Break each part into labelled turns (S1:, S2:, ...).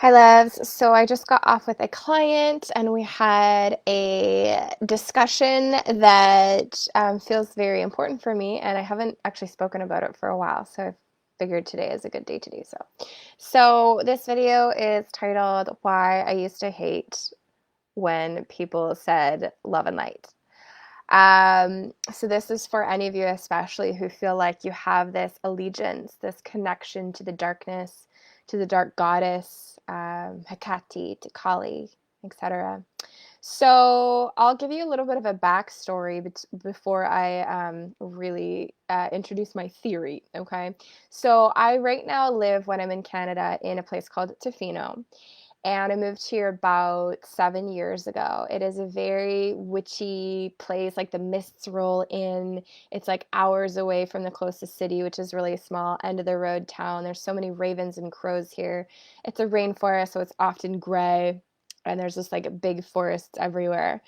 S1: Hi, loves. So I just got off with a client and we had a discussion that feels very important for me, and I haven't actually spoken about it for a while. So I figured today is a good day to do so. So this video is titled Why I Used to Hate When People Said Love and Light. So this is for any of you, especially who feel like you have this allegiance, this connection to the darkness, to the dark goddess, Hecate, to Kali, etc. So I'll give you a little bit of a backstory before I really introduce my theory. Okay, so I right now live when I'm in Canada in a place called Tofino, and I moved here about 7 years ago. It is a very witchy place, like the mists roll in. It's like hours away from the closest city, which is really small, end of the road town. There's so many ravens and crows here. It's a rainforest, so it's often gray, and there's just like big forests everywhere.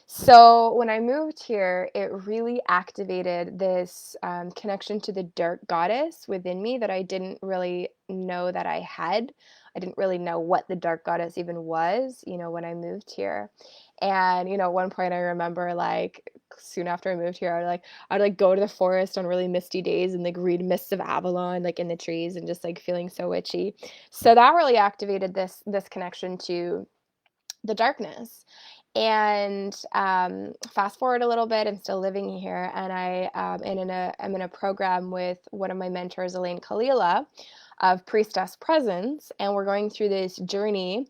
S1: So when I moved here, it really activated this connection to the dark goddess within me that I didn't really know that I had. I didn't really know what the dark goddess even was, when I moved here. And, at one point I remember like soon after I moved here, I'd go to the forest on really misty days and like read Mists of Avalon like in the trees and just like feeling so witchy. So that really activated this connection to the darkness. And fast forward a little bit, I'm still living here, and I'm in a program with one of my mentors, Elaine Kalila, of Priestess Presence, and we're going through this journey.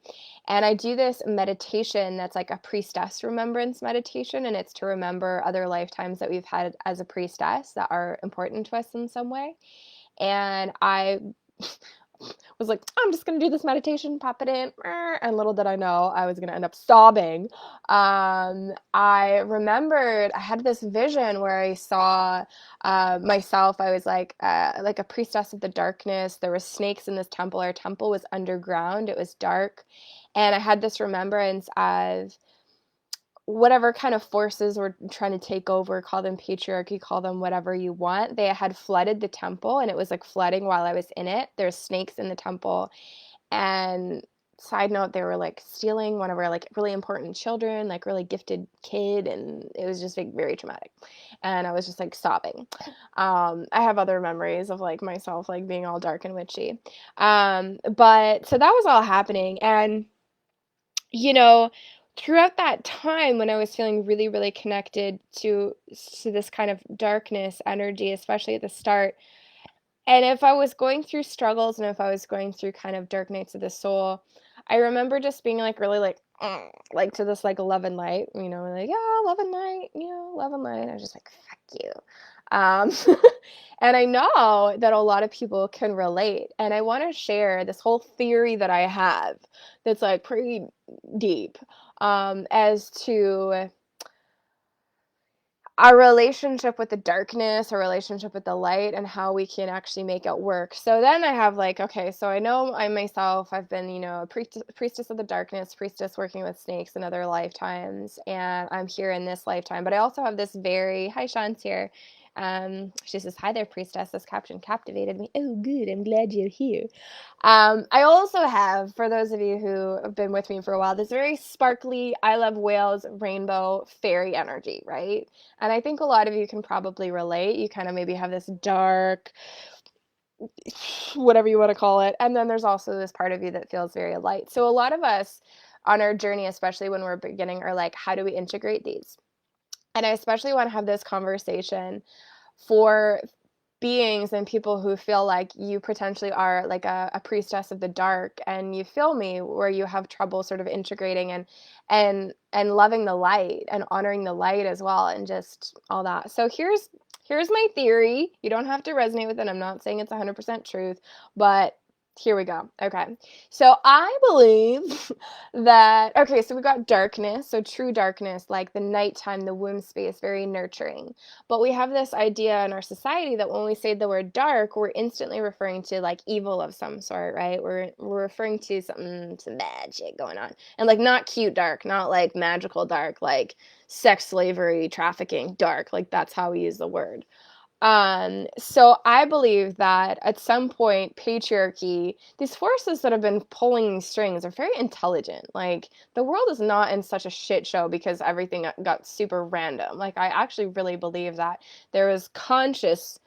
S1: And I do this meditation that's like a priestess remembrance meditation, and it's to remember other lifetimes that we've had as a priestess that are important to us in some way. And I was like, I'm just going to do this meditation, pop it in. And little did I know I was going to end up sobbing. I remembered I had this vision where I saw myself. I was like a priestess of the darkness. There were snakes in this temple. Our temple was underground. It was dark. And I had this remembrance of whatever kind of forces were trying to take over, call them patriarchy, call them whatever you want. They had flooded the temple, and it was like flooding while I was in it. There's snakes in the temple. And side note, they were like stealing one of our like really important children, like really gifted kid, and it was just like very traumatic. And I was just like sobbing. I have other memories of like myself like being all dark and witchy. But so that was all happening. And you know, throughout that time when I was feeling really, really connected to this kind of darkness energy, especially at the start, and if I was going through struggles and if I was going through kind of dark nights of the soul, I remember just being like really like to this like love and light, like, yeah, love and light, love and light. I was just like, fuck you. Um, and I know that a lot of people can relate. And I want to share this whole theory that I have that's like pretty deep, as to our relationship with the darkness, our relationship with the light, and how we can actually make it work. So then I have like, okay, so I know I myself, I've been, a priestess of the darkness, priestess working with snakes in other lifetimes, and I'm here in this lifetime. But I also have this hi, Sean's here. She says, hi there, priestess. This caption captivated me. Oh, good. I'm glad you're here. I also have, for those of you who have been with me for a while, this very sparkly, I love whales, rainbow, fairy energy, right? And I think a lot of you can probably relate. You kind of maybe have this dark, whatever you want to call it. And then there's also this part of you that feels very light. So a lot of us on our journey, especially when we're beginning, are like, how do we integrate these? And I especially want to have this conversation for beings and people who feel like you potentially are like a priestess of the dark, and you feel me where you have trouble sort of integrating and loving the light and honoring the light as well, and just all that. So here's my theory. You don't have to resonate with it. I'm not saying it's 100% truth, but here we go. Okay. So I believe that, okay, so we got darkness, so true darkness, like the nighttime, the womb space, very nurturing. But we have this idea in our society that when we say the word dark, we're instantly referring to like evil of some sort, right? We're referring to some bad shit going on. And like not cute dark, not like magical dark, like sex slavery, trafficking dark. Like that's how we use the word. So I believe that at some point, patriarchy, these forces that have been pulling these strings are very intelligent. Like, the world is not in such a shit show because everything got super random. Like, I actually really believe that there was conscious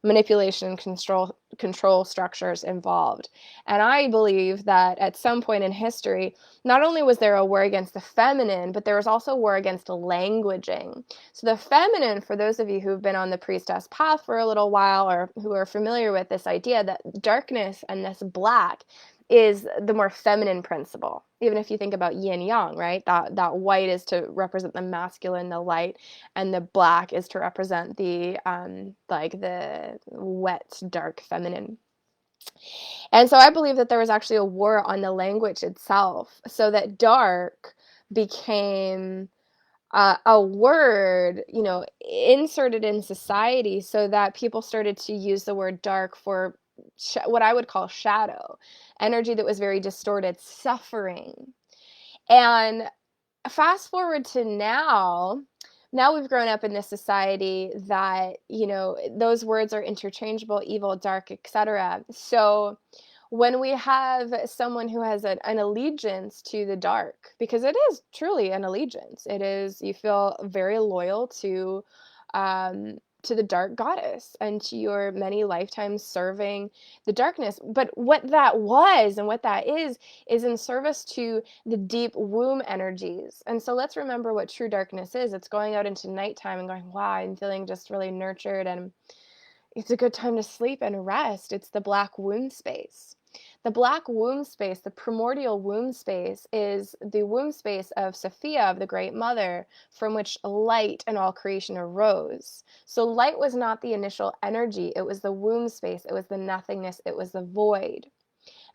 S1: manipulation and control structures involved. And I believe that at some point in history, not only was there a war against the feminine, but there was also a war against languaging. So the feminine, for those of you who've been on the priestess path for a little while or who are familiar with this idea that darkness and this black is the more feminine principle. Even if you think about yin yang, right? That white is to represent the masculine, the light, and the black is to represent the like the wet, dark feminine. And so I believe that there was actually a war on the language itself, so that dark became a word, inserted in society so that people started to use the word dark for what I would call shadow, energy that was very distorted, suffering. And fast forward to now we've grown up in this society that, those words are interchangeable, evil, dark, etc. So when we have someone who has an allegiance to the dark, because it is truly an allegiance, it is, you feel very loyal to the dark goddess and to your many lifetimes serving the darkness. But what that was and what that is in service to the deep womb energies. And so let's remember what true darkness is. It's going out into nighttime and going, wow, I'm feeling just really nurtured and it's a good time to sleep and rest. It's the black womb space. The black womb space, the primordial womb space, is the womb space of Sophia, of the Great Mother, from which light and all creation arose. So light was not the initial energy. It was the womb space. It was the nothingness. It was the void.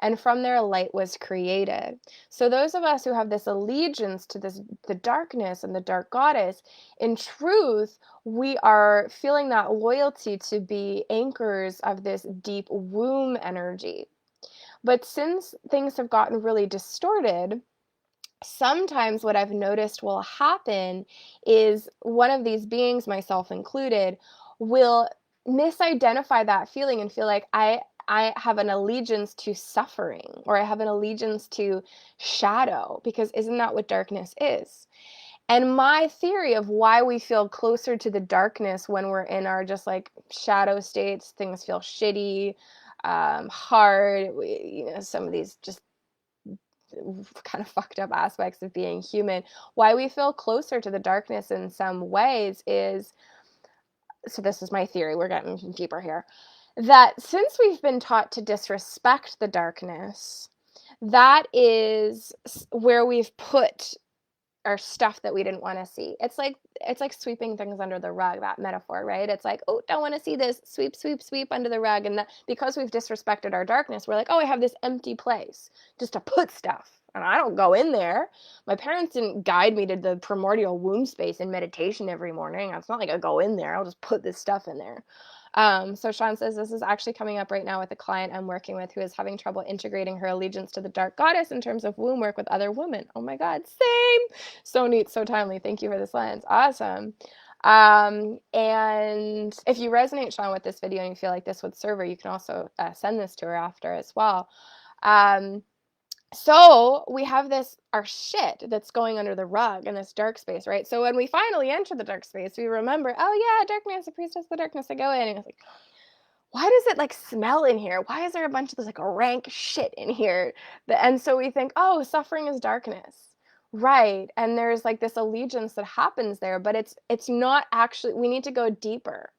S1: And from there, light was created. So those of us who have this allegiance to the darkness and the dark goddess, in truth, we are feeling that loyalty to be anchors of this deep womb energy. But since things have gotten really distorted, sometimes what I've noticed will happen is one of these beings, myself included, will misidentify that feeling and feel like I have an allegiance to suffering, or I have an allegiance to shadow, because isn't that what darkness is? And my theory of why we feel closer to the darkness when we're in our just like shadow states, things feel shitty, hard, some of these just kind of fucked up aspects of being human, why we feel closer to the darkness in some ways is, so this is my theory, we're getting deeper here, that since we've been taught to disrespect the darkness, that is where we've put our stuff that we didn't want to see. It's like sweeping things under the rug, that metaphor, right? It's like, oh, don't want to see this, sweep, sweep, sweep under the rug. And that, because we've disrespected our darkness, we're like, oh, I have this empty place just to put stuff. And I don't go in there. My parents didn't guide me to the primordial womb space in meditation every morning. It's not like I go in there. I'll just put this stuff in there. So Sean says, this is actually coming up right now with a client I'm working with who is having trouble integrating her allegiance to the dark goddess in terms of womb work with other women. Oh my God, same. So neat, so timely. Thank you for this lens. Awesome. And if you resonate, Sean, with this video and you feel like this would serve her, you can also send this to her after as well. So we have our shit that's going under the rug in this dark space, right? So when we finally enter the dark space, we remember, oh yeah, darkness, the priestess of the darkness, I go in, and it's like, why does it like smell in here? Why is there a bunch of this like rank shit in here? And so we think, oh, suffering is darkness. Right. And there's like this allegiance that happens there, but it's not actually, we need to go deeper.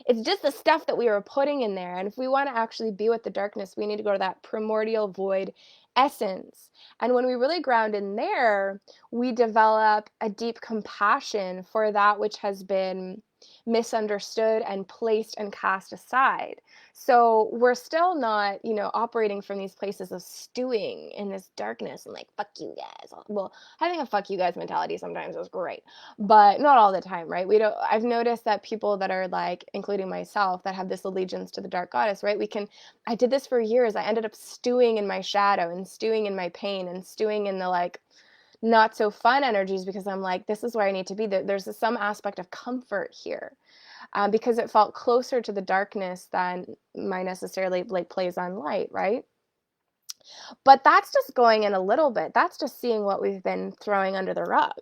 S1: It's just the stuff that we were putting in there. And if we want to actually be with the darkness, we need to go to that primordial void essence. And when we really ground in there, we develop a deep compassion for that which has been misunderstood and placed and cast aside. So we're still not, operating from these places of stewing in this darkness and like, fuck you guys. Well, having a fuck you guys mentality sometimes is great, but not all the time, right? I've noticed that people that are like, including myself, that have this allegiance to the dark goddess, right? I did this for years. I ended up stewing in my shadow and stewing in my pain and stewing in the like, not so fun energies, because I'm like, this is where I need to be. There's some aspect of comfort here. because it felt closer to the darkness than my necessarily like plays on light, right? But that's just going in a little bit. That's just seeing what we've been throwing under the rug.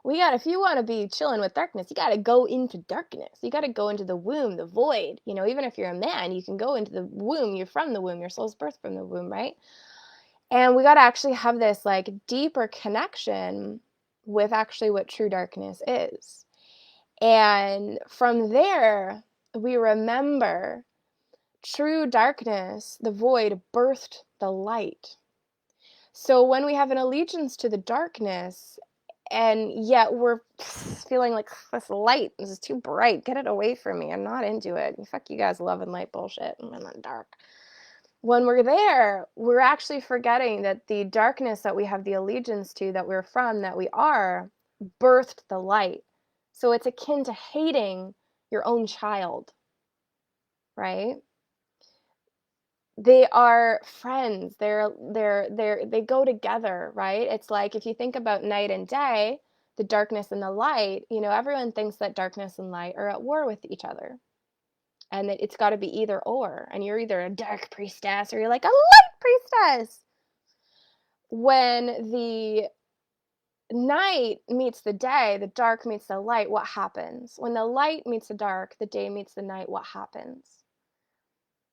S1: If you want to be chilling with darkness, you got to go into darkness. You got to go into the womb, the void. Even if you're a man, you can go into the womb. You're from the womb. Your soul's birthed from the womb, right? And we got to actually have this like deeper connection with actually what true darkness is. And from there, we remember true darkness, the void, birthed the light. So when we have an allegiance to the darkness, and yet we're feeling like this light, this is too bright, get it away from me, I'm not into it. Fuck you guys love and light bullshit, I'm not dark. When we're there, we're actually forgetting that the darkness that we have the allegiance to, that we're from, that we are, birthed the light. So it's akin to hating your own child, right? They are friends. They go together, right? It's like if you think about night and day, the darkness and the light, everyone thinks that darkness and light are at war with each other. And that it's got to be either or. And you're either a dark priestess or you're like a light priestess. When the night meets the day, the dark meets the light, what happens? When the light meets the dark, the day meets the night, what happens?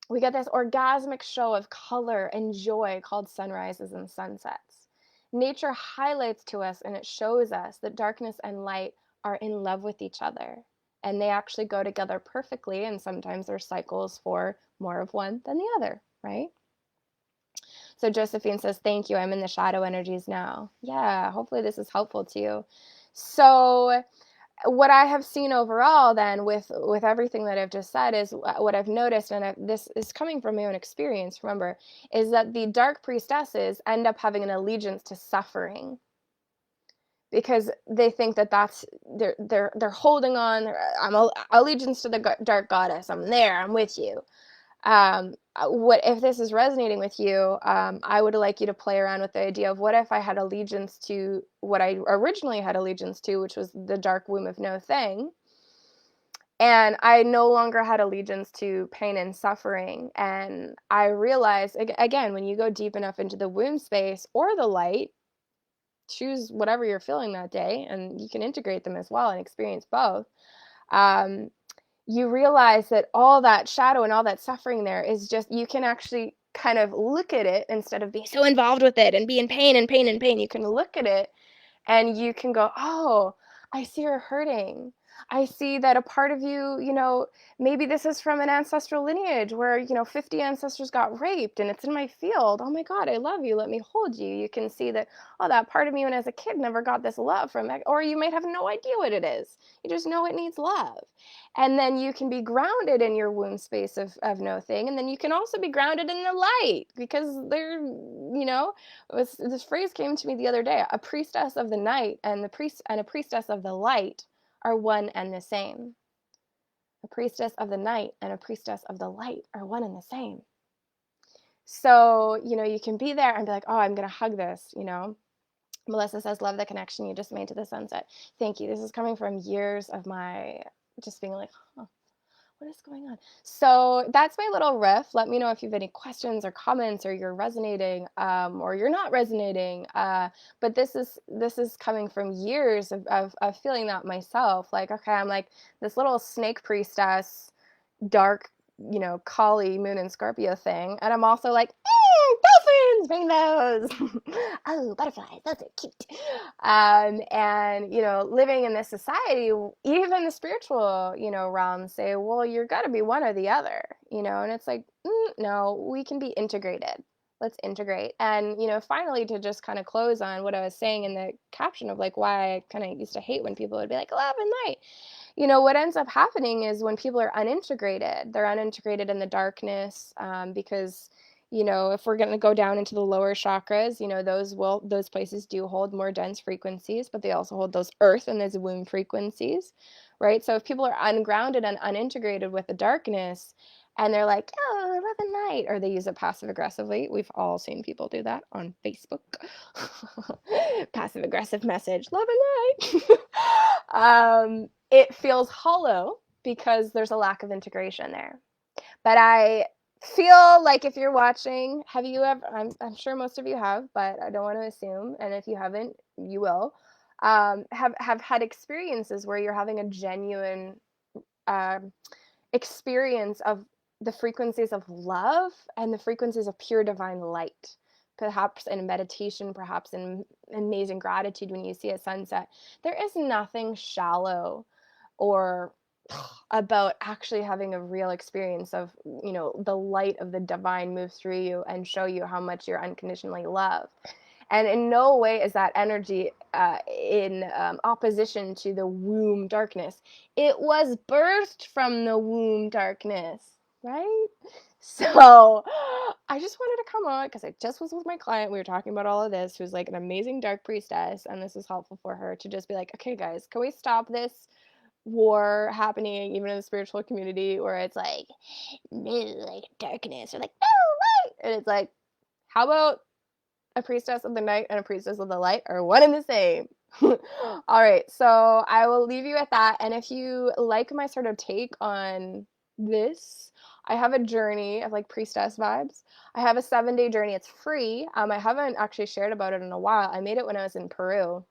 S1: We get this orgasmic show of color and joy called sunrises and sunsets. Nature highlights to us and it shows us that darkness and light are in love with each other. And they actually go together perfectly, and sometimes there's cycles for more of one than the other, right? So Josephine says, thank you, I'm in the shadow energies now. Yeah, hopefully this is helpful to you. So what I have seen overall then with everything that I've just said is what I've noticed, and this is coming from my own experience, remember, is that the dark priestesses end up having an allegiance to suffering because they think that that's they're holding on. I'm allegiance to the dark goddess. I'm there. I'm with you. What if this is resonating with you? I would like you to play around with the idea of what if I had allegiance to what I originally had allegiance to, which was the dark womb of no thing, and I no longer had allegiance to pain and suffering. And I realized, again, when you go deep enough into the womb space or the light, choose whatever you're feeling that day, and you can integrate them as well and experience both. You realize that all that shadow and all that suffering there is just, you can actually kind of look at it instead of being so involved with it and be in pain and pain and pain. You can look at it and you can go, oh, I see her hurting. I see that a part of you, maybe this is from an ancestral lineage where, 50 ancestors got raped and it's in my field. Oh my God, I love you. Let me hold you. You can see that, oh, that part of me when I was a kid never got this love from it. Or you might have no idea what it is. You just know it needs love. And then you can be grounded in your womb space of no thing. And then you can also be grounded in the light because this phrase came to me the other day, a priestess of the night and a priestess of the light are one and the same. A priestess of the night and a priestess of the light are one and the same. So, you can be there and be like, oh, I'm going to hug this, Melissa says, love the connection you just made to the sunset. Thank you. This is coming from years of my just being like, what is going on? So that's my little riff. Let me know if you have any questions or comments, or you're resonating, or you're not resonating. But this is coming from years of feeling that myself. Like, okay, I'm like this little snake priestess, dark, Kali, Moon and Scorpio thing, and I'm also like, dolphins, rainbows, oh, butterflies, those are cute. And living in this society, even the spiritual, realms say, well, you're got to be one or the other, and it's like, no, we can be integrated. Let's integrate. And, finally, to just kind of close on what I was saying in the caption of like why I kind of used to hate when people would be like, love and light. What ends up happening is when people are unintegrated, they're unintegrated in the darkness, because, if we're going to go down into the lower chakras, those places do hold more dense frequencies, but they also hold those earth and those womb frequencies, right? So if people are ungrounded and unintegrated with the darkness, and they're like, oh, love and light, or they use it passive aggressively. We've all seen people do that on Facebook. Passive aggressive message, love and light. It feels hollow because there's a lack of integration there. But I feel like if you're watching, have you ever, I'm sure most of you have, but I don't want to assume. And if you haven't, you will, have had experiences where you're having a genuine um, experience of the frequencies of love and the frequencies of pure divine light, perhaps in meditation, perhaps in amazing gratitude when you see a sunset. There is nothing shallow or about actually having a real experience of, the light of the divine move through you and show you how much you're unconditionally loved. And in no way is that energy in opposition to the womb darkness. It was birthed from the womb darkness, right? So I just wanted to come on because I just was with my client. We were talking about all of this, who's like an amazing dark priestess. And this is helpful for her to just be like, okay, guys, can we stop this war happening even in the spiritual community where it's like, no, like darkness, or like, no, light. And it's like, how about a priestess of the night and a priestess of the light are one and the same. All right, so I will leave you at that. And if you like my sort of take on this, I have a journey of like priestess vibes. I have a 7-day journey. It's free. I haven't actually shared about it in a while. I made it when I was in Peru,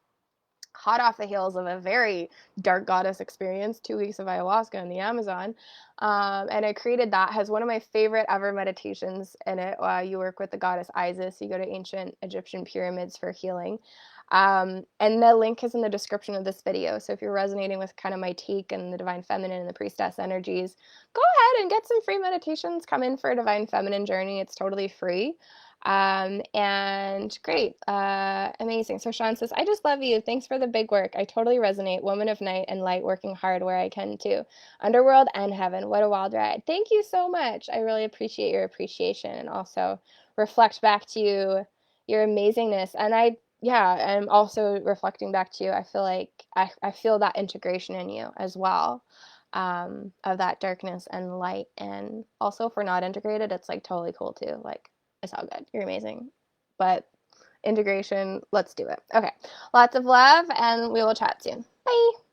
S1: hot off the heels of a very dark goddess experience, 2 weeks of ayahuasca in the Amazon. And I created that. Has one of my favorite ever meditations in it. You work with the goddess Isis. You go to ancient Egyptian pyramids for healing. And the link is in the description of this video. So if you're resonating with kind of my take and the divine feminine and the priestess energies, go ahead and get some free meditations. Come in for a divine feminine journey. It's totally free. And great, amazing. So Sean says, I just love you. Thanks for the big work. I totally resonate. Woman of night and light, working hard where I can too. Underworld and heaven. What a wild ride. Thank you so much. I really appreciate your appreciation and also reflect back to you your amazingness. And I'm also reflecting back to you. I feel like I feel that integration in you as well. Of that darkness and light. And also if we're not integrated, it's like totally cool too. Like, it's all good. You're amazing. But integration, let's do it. Okay. Lots of love, and we will chat soon. Bye.